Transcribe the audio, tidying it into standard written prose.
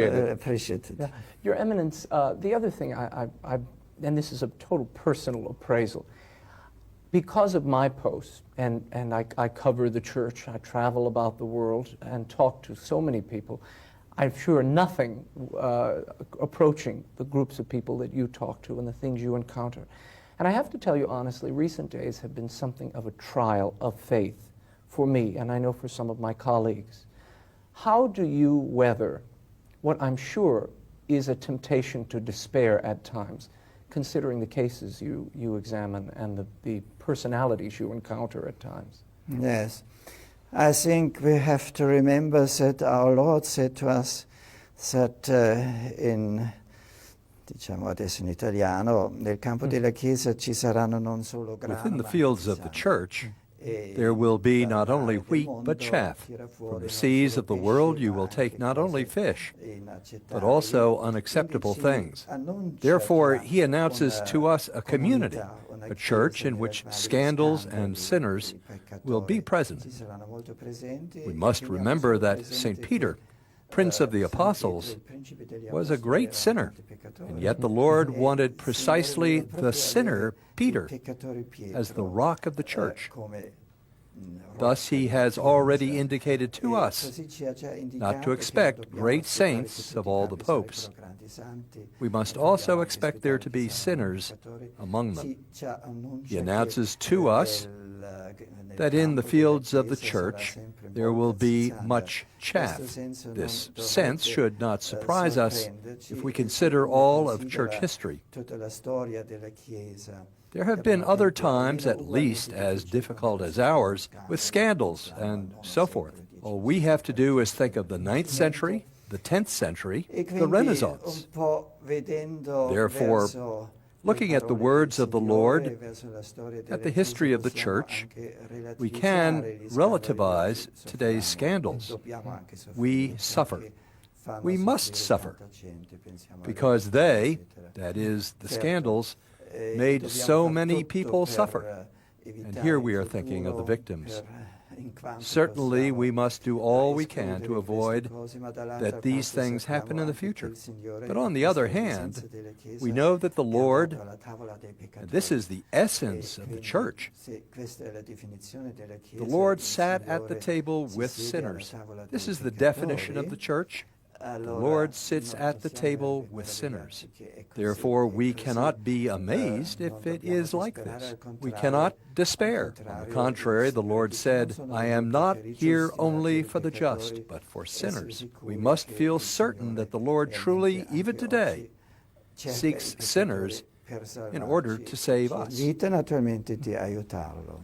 appreciated. Yeah. Your Eminence, the other thing, and this is a total personal appraisal, because of my post, and I cover the church, I travel about the world and talk to so many people, I'm sure nothing approaching the groups of people that you talk to and the things you encounter. And I have to tell you honestly, recent days have been something of a trial of faith for me, and I know for some of my colleagues. How do you weather what I'm sure is a temptation to despair at times, considering the cases you examine and the personalities you encounter at times? Yes. I think we have to remember that our Lord said to us that diciamo adesso in italiano, nel campo della Chiesa ci saranno non solo grano, Within the fields of the church, there will be not only wheat but chaff. From the seas of the world you will take not only fish, but also unacceptable things. Therefore, he announces to us a community, a church in which scandals and sinners will be present. We must remember that St. Peter, Prince of the Apostles, was a great sinner, and yet the Lord wanted precisely the sinner, Peter, as the rock of the church. Thus he has already indicated to us not to expect great saints of all the popes. We must also expect there to be sinners among them. He announces to us that in the fields of the church there will be much chaff. This sense should not surprise us if we consider all of church history. There have been other times, at least as difficult as ours, with scandals and so forth. All we have to do is think of the 9th century, the 10th century, the Renaissance. Therefore, looking at the words of the Lord, at the history of the Church, we can relativize today's scandals. We suffer. We must suffer, because they, that is, the scandals, made so many people suffer. And here we are thinking of the victims. Certainly, we must do all we can to avoid that these things happen in the future. But on the other hand, we know that the Lord, and this is the essence of the church, the Lord sat at the table with sinners. This is the definition of the church. The Lord sits at the table with sinners. Therefore, we cannot be amazed if it is like this. We cannot despair. On the contrary, the Lord said, I am not here only for the just, but for sinners. We must feel certain that the Lord truly, even today, seeks sinners in order to save us. Naturalmente di aiutarlo.